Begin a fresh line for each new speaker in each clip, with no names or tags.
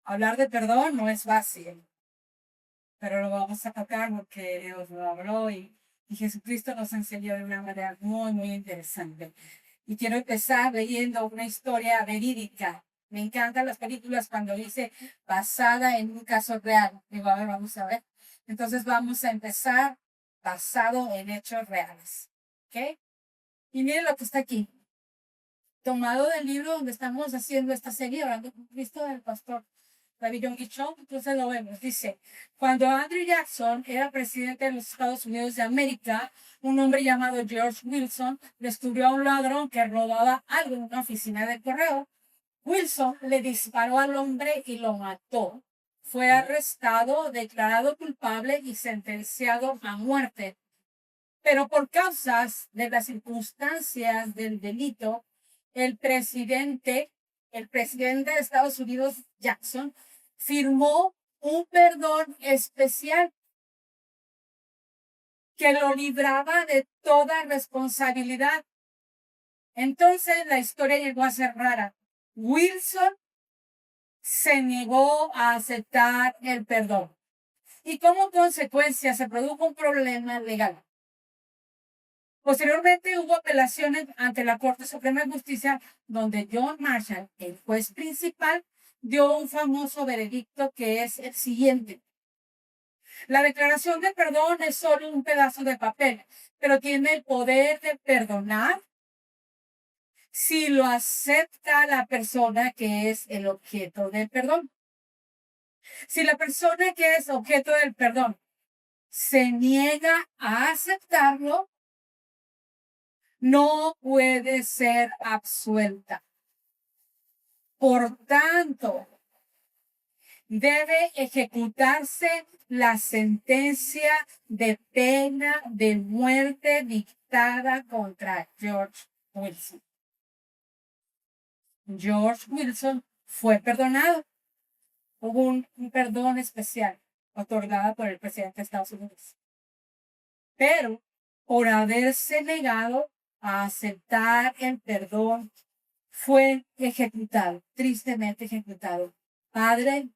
Hablar de perdón no es fácil, pero lo vamos a tocar porque Dios lo habló y Jesucristo nos enseñó de una manera muy, muy interesante. Y quiero empezar leyendo una historia verídica. Me encantan las películas cuando dice basada en un caso real. Digo, a ver, vamos a ver. Entonces vamos a empezar basado en hechos reales. ¿Ok? Y miren lo que está aquí. Tomado del libro donde estamos haciendo esta serie, hablando con Cristo del pastor David John Guichón, entonces lo vemos. Dice, cuando Andrew Jackson era presidente de los Estados Unidos de América, un hombre llamado George Wilson descubrió a un ladrón que robaba algo en una oficina de correo. Wilson le disparó al hombre y lo mató. Fue arrestado, declarado culpable y sentenciado a muerte. Pero por causas de las circunstancias del delito, el presidente de Estados Unidos, Jackson, firmó un perdón especial que lo libraba de toda responsabilidad. Entonces la historia llegó a ser rara. Wilson se negó a aceptar el perdón y como consecuencia se produjo un problema legal. Posteriormente hubo apelaciones ante la Corte Suprema de Justicia, donde John Marshall, el juez principal, dio un famoso veredicto que es el siguiente. La declaración de perdón es solo un pedazo de papel, pero tiene el poder de perdonar si lo acepta la persona que es el objeto del perdón. Si la persona que es objeto del perdón se niega a aceptarlo, no puede ser absuelta. Por tanto, debe ejecutarse la sentencia de pena de muerte dictada contra George Wilson. George Wilson fue perdonado. Hubo un perdón especial otorgado por el presidente de Estados Unidos. Pero por haberse negado a aceptar el perdón, fue ejecutado, tristemente ejecutado. Padre,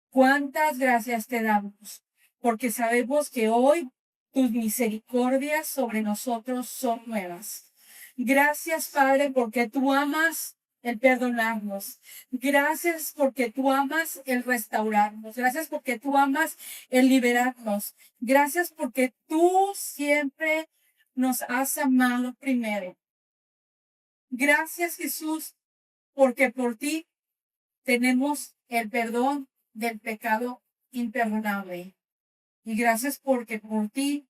cuántas gracias te damos, porque sabemos que hoy tus misericordias sobre nosotros son nuevas. Gracias, Padre, porque tú amas el perdonarnos. Gracias porque tú amas el restaurarnos. Gracias porque tú amas el liberarnos. Gracias porque tú siempre nos has amado primero. Gracias, Jesús, porque por ti tenemos el perdón del pecado imperdonable. Y gracias porque por ti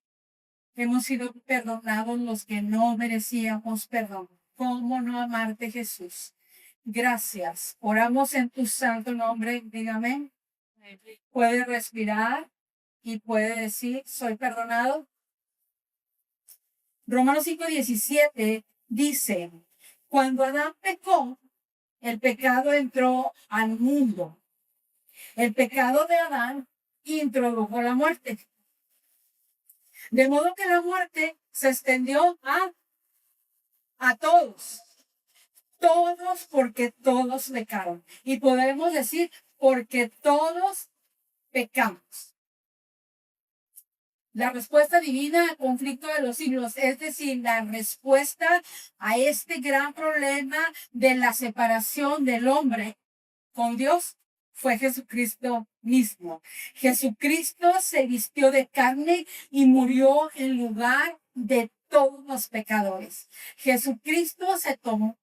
hemos sido perdonados los que no merecíamos perdón. ¿Cómo no amarte, Jesús? Gracias. Oramos en tu santo nombre. Dígame. Puede respirar y puede decir, soy perdonado. Romanos 5:17 dice, cuando Adán pecó, el pecado entró al mundo. El pecado de Adán introdujo la muerte. De modo que la muerte se extendió a todos. Todos porque todos pecaron. Y podemos decir porque todos pecamos. La respuesta divina al conflicto de los siglos, es decir, la respuesta a este gran problema de la separación del hombre con Dios, fue Jesucristo mismo. Jesucristo se vistió de carne y murió en lugar de todos los pecadores. Jesucristo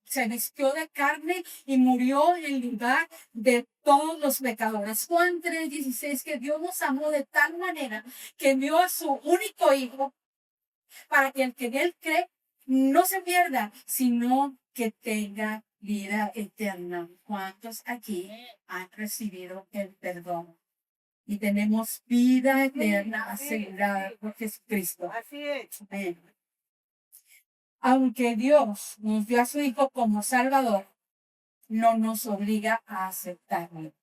se vistió de carne y murió en lugar de todos los pecadores. Juan 3:16, que Dios nos amó de tal manera que envió a su único hijo para que el que en él cree no se pierda, sino que tenga vida eterna. ¿Cuántos aquí han recibido el perdón? Y tenemos vida eterna asegurada por Jesucristo.
Así es.
Amén. Aunque Dios nos dio a su Hijo como Salvador, no nos obliga a aceptarlo.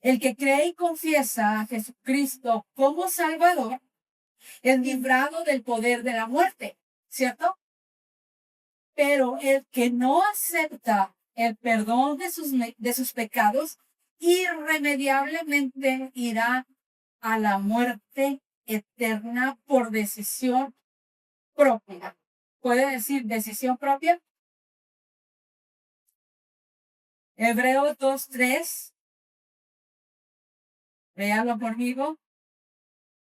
El que cree y confiesa a Jesucristo como Salvador es librado del poder de la muerte, ¿cierto? Pero el que no acepta el perdón de sus pecados irremediablemente irá a la muerte eterna por decisión propia. ¿Puede decir decisión propia? Hebreos 2:3. Véanlo conmigo.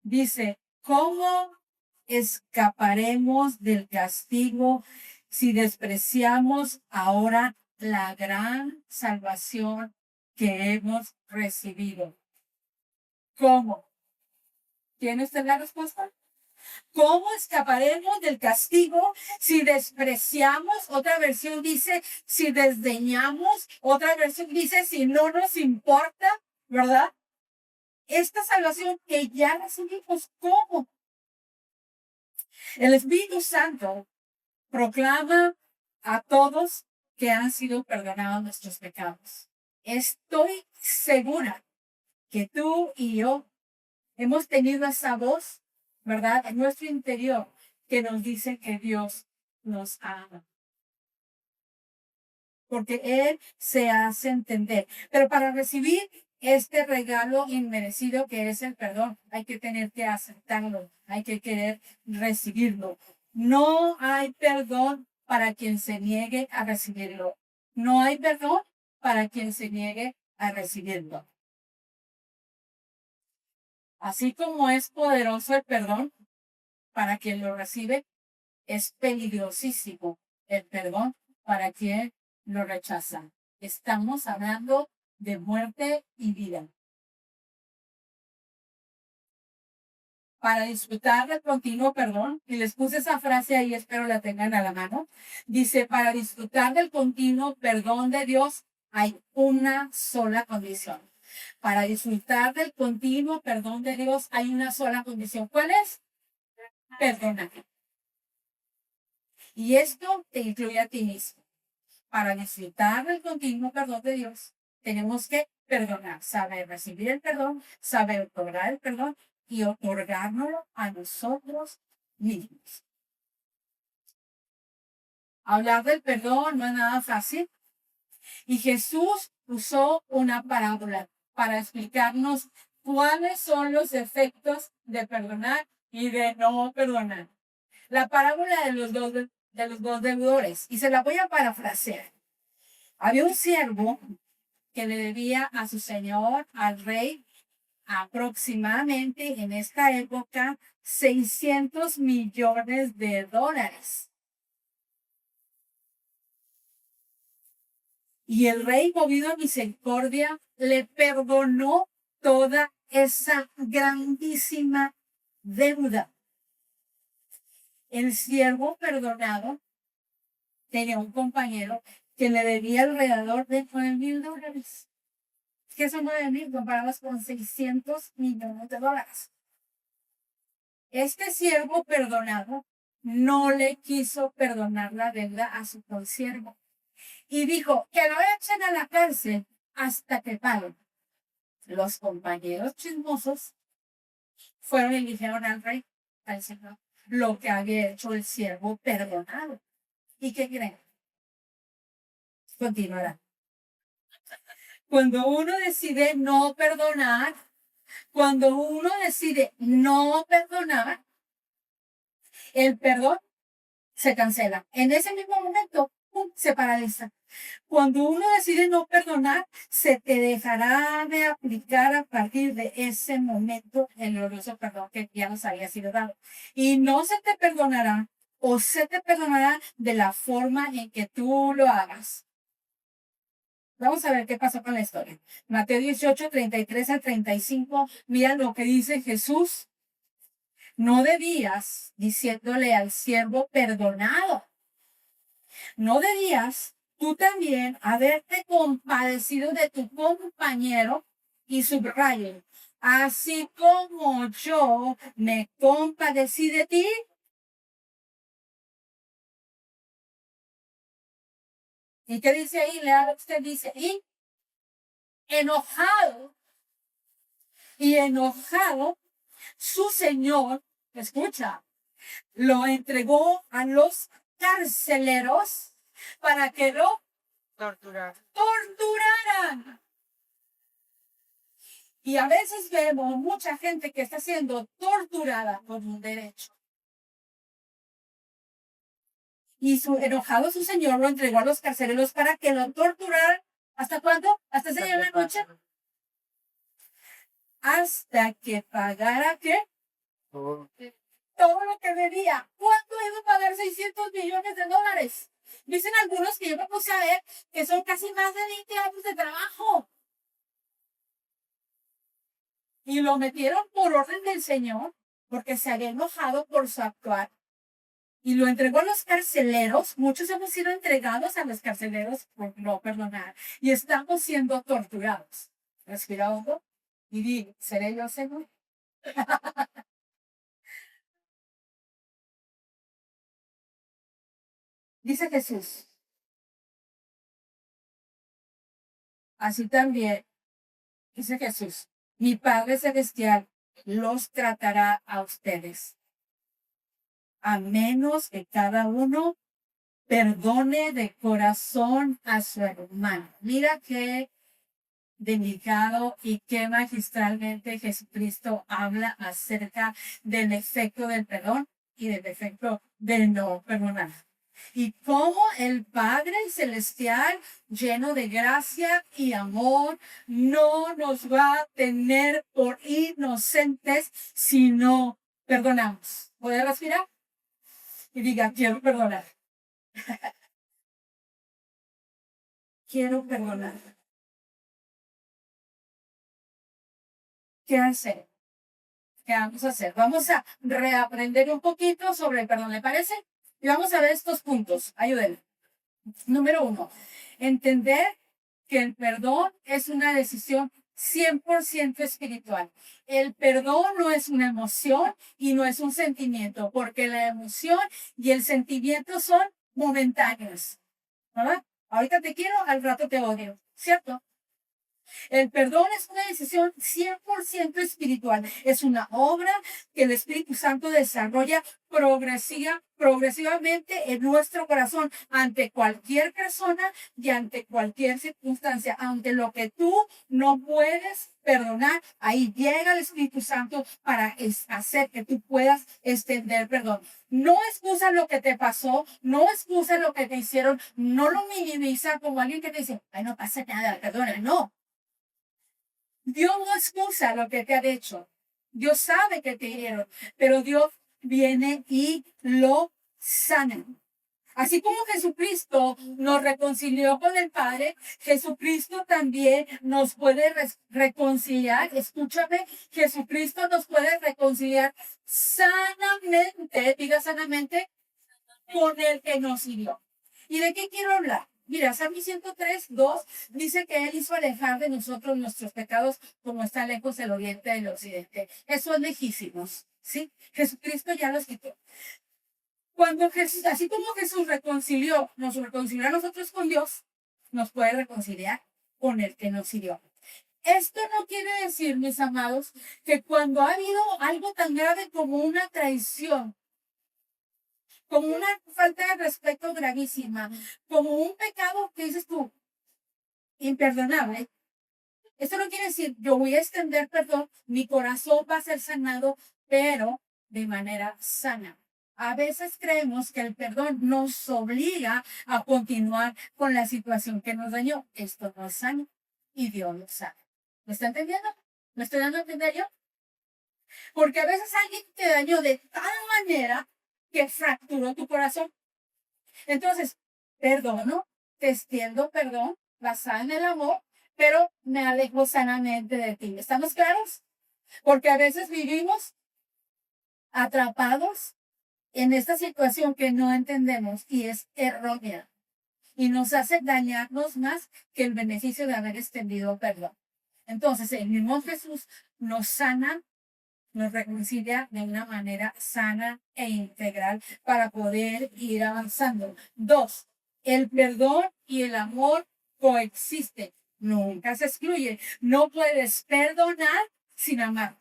Dice, ¿cómo escaparemos del castigo si despreciamos ahora la gran salvación que hemos recibido? ¿Cómo? ¿Tiene usted la respuesta? ¿Cómo escaparemos del castigo si despreciamos? Otra versión dice, si desdeñamos. Otra versión dice, si no nos importa, ¿verdad? Esta salvación que ya recibimos, ¿cómo? El Espíritu Santo proclama a todos que han sido perdonados nuestros pecados. Estoy segura que tú y yo hemos tenido esa voz, ¿verdad? En nuestro interior que nos dice que Dios nos ama. Porque Él se hace entender. Pero para recibir este regalo inmerecido que es el perdón, hay que tener que aceptarlo, hay que querer recibirlo. No hay perdón para quien se niegue a recibirlo. No hay perdón para quien se niegue a recibirlo. Así como es poderoso el perdón para quien lo recibe, es peligrosísimo el perdón para quien lo rechaza. Estamos hablando de muerte y vida. Para disfrutar del continuo perdón, y les puse esa frase ahí, espero la tengan a la mano, dice, para disfrutar del continuo perdón de Dios hay una sola condición. Para disfrutar del continuo perdón de Dios hay una sola condición. ¿Cuál es? Perdonar. Y esto te incluye a ti mismo. Para disfrutar del continuo perdón de Dios, tenemos que perdonar, saber recibir el perdón, saber otorgar el perdón y otorgárnoslo a nosotros mismos. Hablar del perdón no es nada fácil. Y Jesús usó una parábola para explicarnos cuáles son los efectos de perdonar y de no perdonar. La parábola de los dos deudores. Y se la voy a parafrasear. Había un siervo que le debía a su señor, al rey, aproximadamente en esta época 600 millones de dólares. Y el rey, movido a misericordia, le perdonó toda esa grandísima deuda. El siervo perdonado tenía un compañero que le debía alrededor de $9,000. ¿Qué son 9,000 comparados con 600 millones de dólares? Este siervo perdonado no le quiso perdonar la deuda a su consiervo y dijo que lo echen a la cárcel hasta que paguen. Los compañeros chismosos fueron y dijeron al rey, al señor, lo que había hecho el siervo perdonado. ¿Y qué creen? Continuará. Cuando uno decide no perdonar, el perdón se cancela. En ese mismo momento, ¡pum!, se paraliza. Cuando uno decide no perdonar, se te dejará de aplicar a partir de ese momento el glorioso perdón que ya nos había sido dado. Y no se te perdonará o se te perdonará de la forma en que tú lo hagas. Vamos a ver qué pasó con la historia. Mateo 18, 33 al 35. Mira lo que dice Jesús. No debías, diciéndole al siervo perdonado, no debías tú también haberte compadecido de tu compañero, y subrayo, así como yo me compadecí de ti. ¿Y qué dice ahí? Lea lo que usted dice. Y enojado, su señor, escucha, lo entregó a los carceleros para que lo torturaran. Y a veces vemos mucha gente que está siendo torturada por un derecho. Y enojado su señor lo entregó a los carceleros para que lo torturaran. ¿Hasta cuándo? ¿Hasta ese día de la noche? Hasta que pagara, ¿qué? Todo lo que debía. ¿Cuánto iba a pagar 600 millones de dólares? Dicen algunos que yo me puse a ver que son casi más de 20 años de trabajo. Y lo metieron por orden del Señor, porque se había enojado por su actuar. Y lo entregó a los carceleros. Muchos hemos sido entregados a los carceleros por no perdonar. Y estamos siendo torturados. Respira hondo y di, ¿seré yo, Señor? Dice Jesús. Así también, dice Jesús, mi Padre Celestial los tratará a ustedes, a menos que cada uno perdone de corazón a su hermano. Mira qué delicado y qué magistralmente Jesucristo habla acerca del efecto del perdón y del efecto del no perdonar. Y cómo el Padre Celestial, lleno de gracia y amor, no nos va a tener por inocentes si no perdonamos. ¿Puede respirar? Y diga, quiero perdonar. Quiero perdonar. ¿Qué hacer? ¿Qué vamos a hacer? Vamos a reaprender un poquito sobre el perdón, ¿le parece? Y vamos a ver estos puntos. Ayúdenme. Número 1, entender que el perdón es una decisión 100% espiritual. El perdón no es una emoción y no es un sentimiento, porque la emoción y el sentimiento son momentáneos. ¿Verdad? Ahorita te quiero, al rato te odio, ¿cierto? El perdón es una decisión 100% espiritual. Es una obra que el Espíritu Santo desarrolla progresivamente en nuestro corazón ante cualquier persona y ante cualquier circunstancia. Ante lo que tú no puedes perdonar, ahí llega el Espíritu Santo para hacer que tú puedas extender perdón. No excusa lo que te pasó, no excusa lo que te hicieron, no lo minimiza como alguien que te dice, ay, no pasa nada, perdona, no. Dios no excusa lo que te han hecho. Dios sabe que te hirieron, pero Dios viene y lo sana. Así como Jesucristo nos reconcilió con el Padre, Jesucristo también nos puede reconciliar. Escúchame, Jesucristo nos puede reconciliar sanamente, diga sanamente, con el que nos hirió. ¿Y de qué quiero hablar? Mira, Salmo 103:2 dice que Él hizo alejar de nosotros nuestros pecados como está lejos el oriente del occidente. Eso es lejísimos, ¿sí? Jesucristo ya los quitó. Cuando Jesús, así como Jesús nos reconcilió a nosotros con Dios, nos puede reconciliar con el que nos hirió. Esto no quiere decir, mis amados, que cuando ha habido algo tan grave como una traición, como una falta de respeto gravísima, como un pecado que dices tú, imperdonable. Esto no quiere decir, yo voy a extender perdón, mi corazón va a ser sanado, pero de manera sana. A veces creemos que el perdón nos obliga a continuar con la situación que nos dañó. Esto no es sano y Dios lo sabe. ¿Me está entendiendo? ¿Me estoy dando a entender yo? Porque a veces alguien te dañó de tal manera que fracturó tu corazón. Entonces, perdono, te extiendo perdón, basada en el amor, pero me alejo sanamente de ti. ¿Estamos claros? Porque a veces vivimos atrapados en esta situación que no entendemos y es errónea y nos hace dañarnos más que el beneficio de haber extendido perdón. Entonces, el mismo Jesús nos sana, nos reconcilia de una manera sana e integral para poder ir avanzando. 2, el perdón y el amor coexisten, nunca se excluyen. No puedes perdonar sin amar.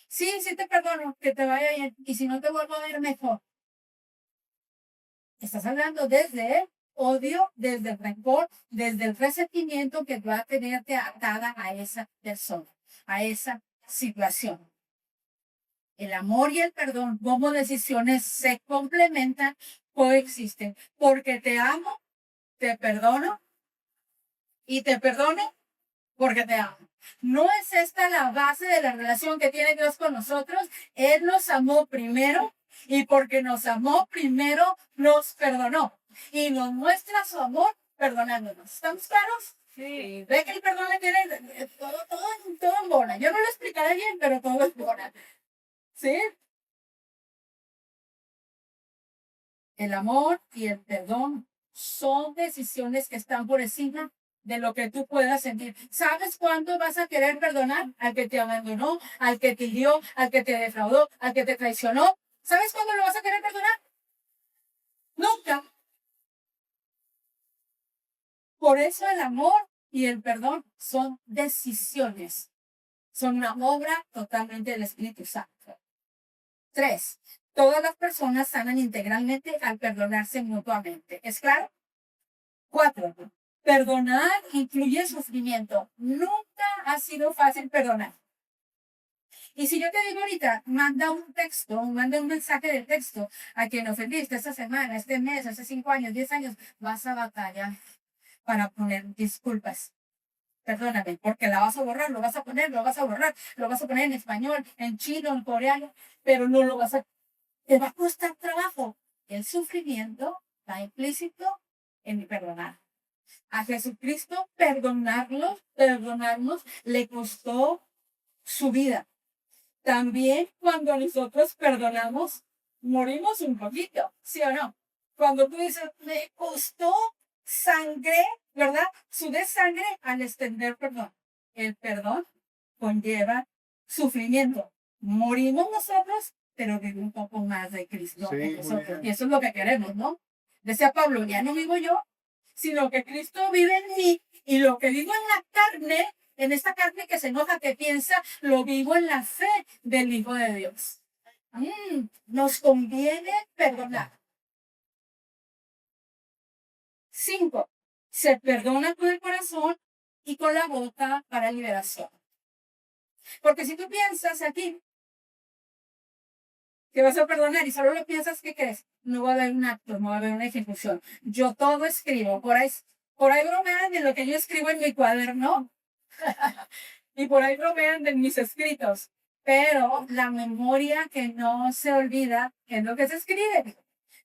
Sí, sí te perdono, que te vaya bien, y si no te vuelvo a ver, mejor. Estás hablando desde el odio, desde el rencor, desde el resentimiento que va a tenerte atada a esa persona. a esa situación. El amor y el perdón como decisiones se complementan, coexisten, porque te amo, te perdono y te perdono porque te amo. ¿No es esta la base de la relación que tiene Dios con nosotros? Él nos amó primero y porque nos amó primero nos perdonó y nos muestra su amor perdonándonos. ¿Estamos claros? Sí. Ve que el perdón le tiene todo en bona. Yo no lo explicaré bien, pero todo es bona. ¿Sí? El amor y el perdón son decisiones que están por encima de lo que tú puedas sentir. ¿Sabes cuándo vas a querer perdonar? Al que te abandonó, al que te hirió, al que te defraudó, al que te traicionó. ¿Sabes cuándo lo vas a querer perdonar? Nunca. Por eso el amor y el perdón son decisiones. Son una obra totalmente del Espíritu Santo. 3. Todas las personas sanan integralmente al perdonarse mutuamente. ¿Es claro? 4. Perdonar incluye sufrimiento. Nunca ha sido fácil perdonar. Y si yo te digo ahorita, manda un mensaje de texto a quien ofendiste esta semana, este mes, hace 5 años, 10 años, vas a batallar para poner disculpas. Perdóname, porque la vas a borrar, lo vas a poner, lo vas a borrar, lo vas a poner en español, en chino, en coreano, pero no lo vas a... Te va a costar trabajo. El sufrimiento está implícito en mi perdonar. A Jesucristo perdonarnos, le costó su vida. También cuando nosotros perdonamos, morimos un poquito, ¿sí o no? Cuando tú dices, me costó sangre, ¿verdad? Sudé sangre al extender perdón. El perdón conlleva sufrimiento. Morimos nosotros, pero vive un poco más de Cristo en nosotros. Y eso es lo que queremos, ¿no? Decía Pablo, ya no vivo yo, sino que Cristo vive en mí y lo que vivo en la carne, en esta carne que se enoja, que piensa, lo vivo en la fe del Hijo de Dios. Nos conviene perdonar. 5. Se perdona con el corazón y con la boca para liberación. Porque si tú piensas aquí que vas a perdonar y solo lo piensas, ¿qué crees? No va a haber un acto, no va a haber una ejecución. Yo todo escribo, por ahí bromean de lo que yo escribo en mi cuaderno y por ahí bromean de mis escritos. Pero la memoria que no se olvida es lo que se escribe.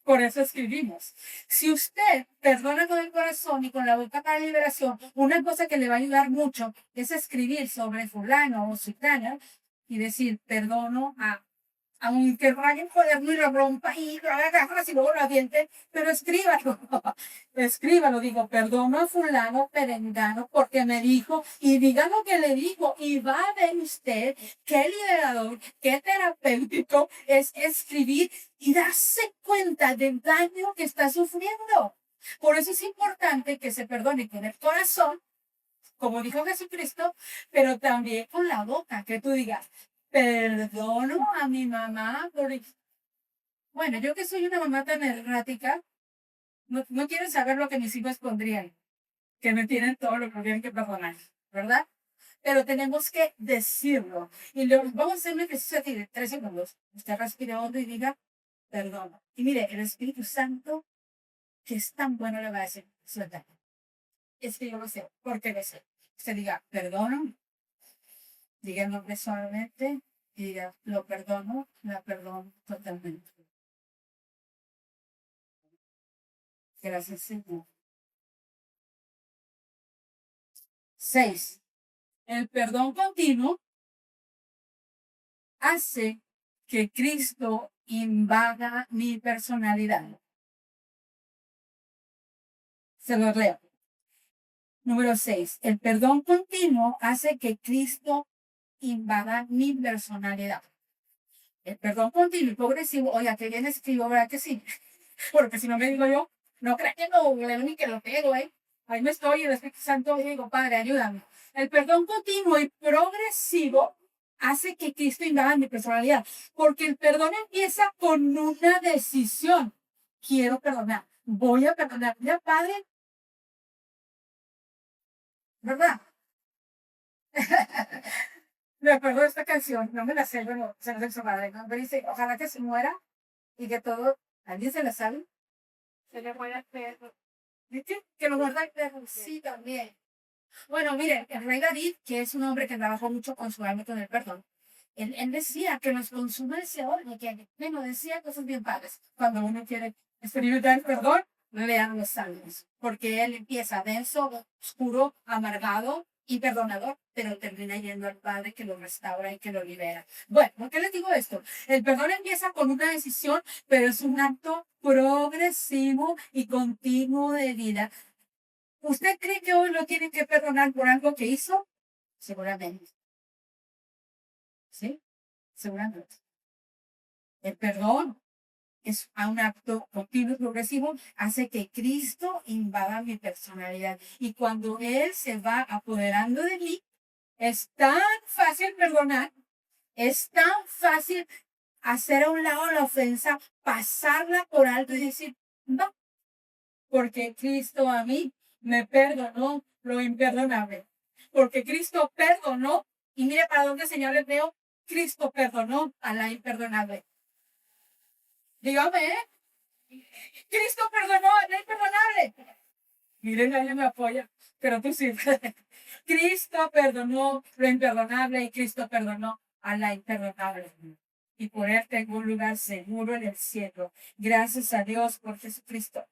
Por eso escribimos. Si usted perdona con el corazón y con la boca para liberación, una cosa que le va a ayudar mucho es escribir sobre fulano o sutana y decir, perdono aunque raye el cuaderno y lo rompa y lo haga garras y luego lo aviente, pero escríbalo. Escríbalo, digo, perdono a fulano perengano porque me dijo, y diga lo que le dijo, y va a ver usted qué liberador, qué terapéutico es escribir y darse cuenta del daño que está sufriendo. Por eso es importante que se perdone con el corazón, como dijo Jesucristo, pero también con la boca, que tú digas, perdono a mi mamá por... Bueno, yo que soy una mamá tan errática, no quiero saber lo que mis hijos pondrían, que me tienen todo lo que tienen que perdonar, ¿verdad? Pero tenemos que decirlo. Y vamos a hacer un ejercicio aquí de 3 segundos. Usted respira hondo y diga, perdona. Y mire, el Espíritu Santo, que es tan bueno, le va a decir, suelta. Es que yo lo sé, porque lo sé. Usted diga, perdono, diga el nombre suavemente y diga, lo perdono, la perdono totalmente. Gracias, Señor. 6. El perdón continuo hace que Cristo invada mi personalidad. Se lo leo. Número 6. El perdón continuo hace que Cristo invada mi personalidad. El perdón continuo y progresivo, oiga, que bien escribo, ¿verdad que sí? Porque si no me digo yo, no crean que no leo ni que lo pego, ¿eh? Ahí me estoy y el Espíritu Santo y digo, Padre, ayúdame. El perdón continuo y progresivo hace que Cristo invada mi personalidad. Porque el perdón empieza con una decisión. Quiero perdonar. Voy a perdonar. Ya, Padre, ¿verdad? Me acuerdo de esta canción, no me la sé, pero se nos hizo madre, ¿no? Pero dice, ojalá que se muera y que todo, ¿alguien se la sabe? Se le muera el perro. ¿Viste? Que lo guarda el perro. Sí, también. Bueno, miren, el rey David, que es un hombre que trabajó mucho con su alma y con el perdón, él decía que nos consume ese odio, que, bueno, decía cosas bien padres. Cuando uno quiere experimentar el perdón, lean los salmos, porque él empieza denso, oscuro, amargado, imperdonador, pero termina yendo al Padre que lo restaura y que lo libera. Bueno, ¿por qué les digo esto? El perdón empieza con una decisión, pero es un acto progresivo y continuo de vida. ¿Usted cree que hoy lo tienen que perdonar por algo que hizo? Seguramente. ¿Sí? Seguramente. El perdón es un acto continuo y progresivo, hace que Cristo invada mi personalidad. Y cuando Él se va apoderando de mí, es tan fácil perdonar, es tan fácil hacer a un lado la ofensa, pasarla por alto y decir, no, porque Cristo a mí me perdonó lo imperdonable. Porque Cristo perdonó, y mire para dónde, señores, veo, Cristo perdonó a la imperdonable. Dígame, ¿eh? Cristo perdonó a la imperdonable. Miren, nadie me apoya, pero tú sí. Cristo perdonó lo imperdonable y Cristo perdonó a la imperdonable. Y por él tengo un lugar seguro en el cielo. Gracias a Dios por Jesucristo.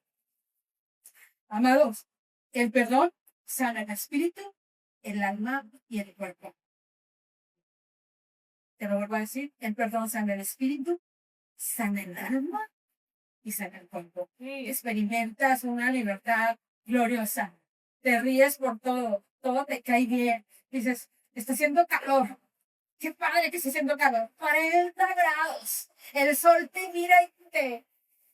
Amados, el perdón sana el espíritu, el alma y el cuerpo. Te lo vuelvo a decir, el perdón sana el espíritu, sana el alma y sana el cuerpo. Experimentas una libertad gloriosa. Te ríes por todo, todo te cae bien. Dices, está haciendo calor. Qué padre que está haciendo calor. 40 grados. El sol te mira y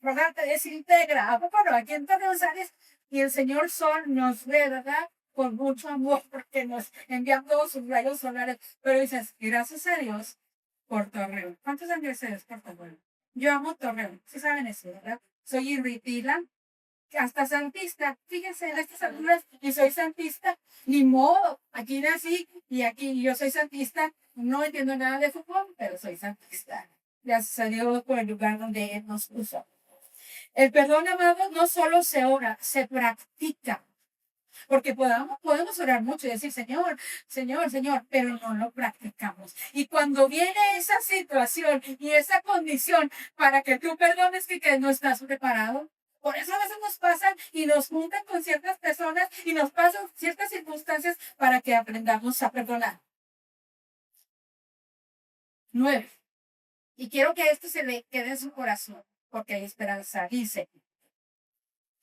¿verdad? Te desintegra. ¿A poco no? Aquí en Torreón sales y el señor Sol nos ve, ¿verdad? Con mucho amor porque nos envían todos sus rayos solares. Pero dices, gracias a Dios por Torreón. ¿Cuántos años eres por Torreón? Yo amo Torreón. Sí saben eso, ¿verdad? Soy irritila, hasta santista. Fíjense en estas alturas y soy santista. Ni modo. Aquí nací y aquí yo soy santista. No entiendo nada de fútbol, pero soy santista. Gracias a Dios por el lugar donde Él nos puso. El perdón, amados, no solo se ora, se practica. Porque podemos orar mucho y decir, Señor, Señor, Señor, pero no lo practicamos. Y cuando viene esa situación y esa condición para que tú perdones que no estás preparado, por eso a veces nos pasan y nos juntan con ciertas personas y nos pasan ciertas circunstancias para que aprendamos a perdonar. 9. Y quiero que esto se le quede en su corazón, porque hay esperanza. Dice,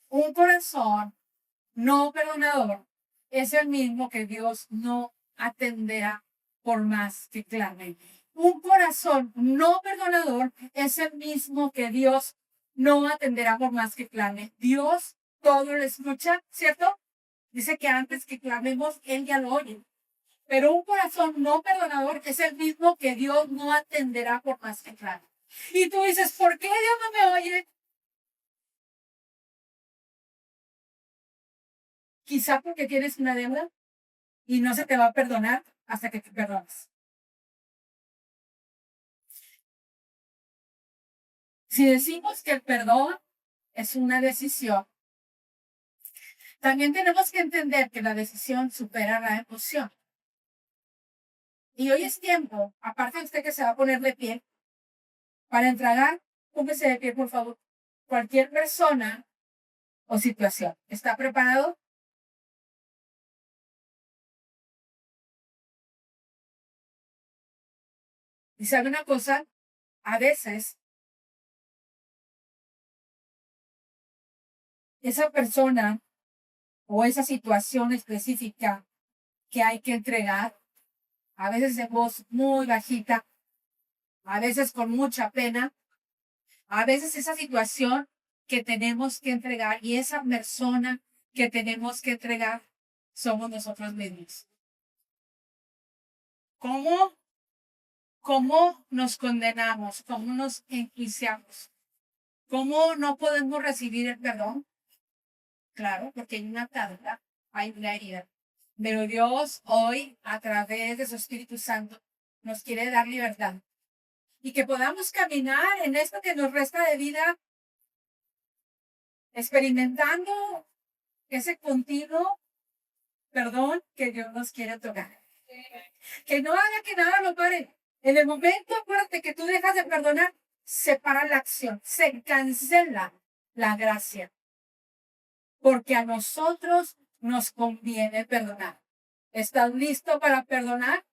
un corazón no perdonador es el mismo que Dios no atenderá por más que clame. Un corazón no perdonador es el mismo que Dios no atenderá por más que clame. Dios todo lo escucha, ¿cierto? Dice que antes que clamemos, Él ya lo oye. Pero un corazón no perdonador es el mismo que Dios no atenderá por más que clame. Y tú dices, ¿por qué Dios no me oye? Quizá porque tienes una deuda y no se te va a perdonar hasta que te perdones. Si decimos que el perdón es una decisión, también tenemos que entender que la decisión supera la emoción. Y hoy es tiempo, aparte de usted que se va a poner de pie, para entregar, póngase de pie, por favor. Cualquier persona o situación. ¿Está preparado? Y sabe una cosa, a veces esa persona o esa situación específica que hay que entregar, a veces en voz muy bajita, a veces con mucha pena, a veces esa situación que tenemos que entregar y esa persona que tenemos que entregar somos nosotros mismos. ¿Cómo, cómo nos condenamos? ¿Cómo nos enjuiciamos? ¿Cómo no podemos recibir el perdón? Claro, porque hay una carga, hay una herida. Pero Dios hoy, a través de su Espíritu Santo, nos quiere dar libertad. Y que podamos caminar en esto que nos resta de vida, experimentando ese continuo perdón que Dios nos quiere otorgar. Que no haga que nada lo pare. En el momento, acuérdate que tú dejas de perdonar, se para la acción, se cancela la gracia. Porque a nosotros nos conviene perdonar. ¿Estás listo para perdonar?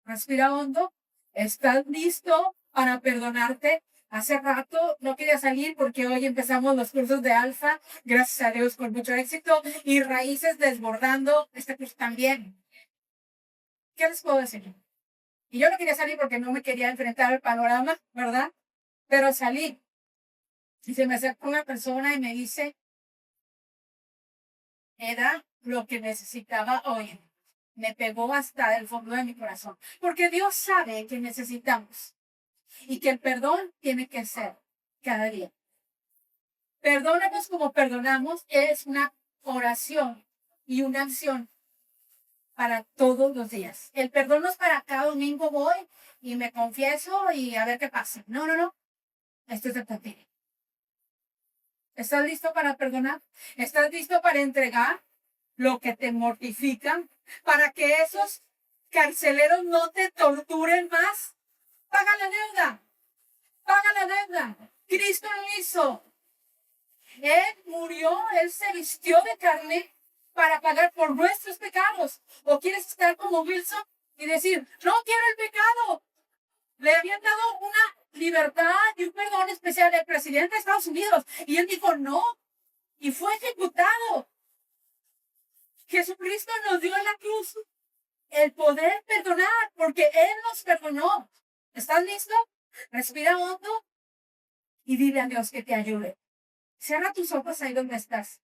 Respira hondo. ¿Estás listo para perdonarte? Hace rato no quería salir porque hoy empezamos los cursos de Alfa, gracias a Dios con mucho éxito, y Raíces desbordando este curso también. ¿Qué les puedo decir? Y yo no quería salir porque no me quería enfrentar al panorama, ¿verdad? Pero salí. Y se me acercó una persona y me dice, era lo que necesitaba hoy. Me pegó hasta el fondo de mi corazón. Porque Dios sabe que necesitamos. Y que el perdón tiene que ser cada día. Perdónanos como perdonamos es una oración y una acción para todos los días. El perdón no es para cada domingo voy y me confieso y a ver qué pasa. No, no, no. Esto es de por ti. ¿Estás listo para perdonar? ¿Estás listo para entregar lo que te mortifica? Para que esos carceleros no te torturen más. Paga la deuda. Paga la deuda. Cristo lo hizo. Él murió, Él se vistió de carne para pagar por nuestros pecados. ¿O quieres estar como Wilson y decir, no quiero el pecado? Le habían dado una libertad y un perdón especial al presidente de Estados Unidos. Y él dijo, no. Y fue ejecutado. Jesucristo nos dio en la cruz el poder perdonar porque Él nos perdonó. ¿Estás listo? Respira hondo y dile a Dios que te ayude. Cierra tus ojos ahí donde estás.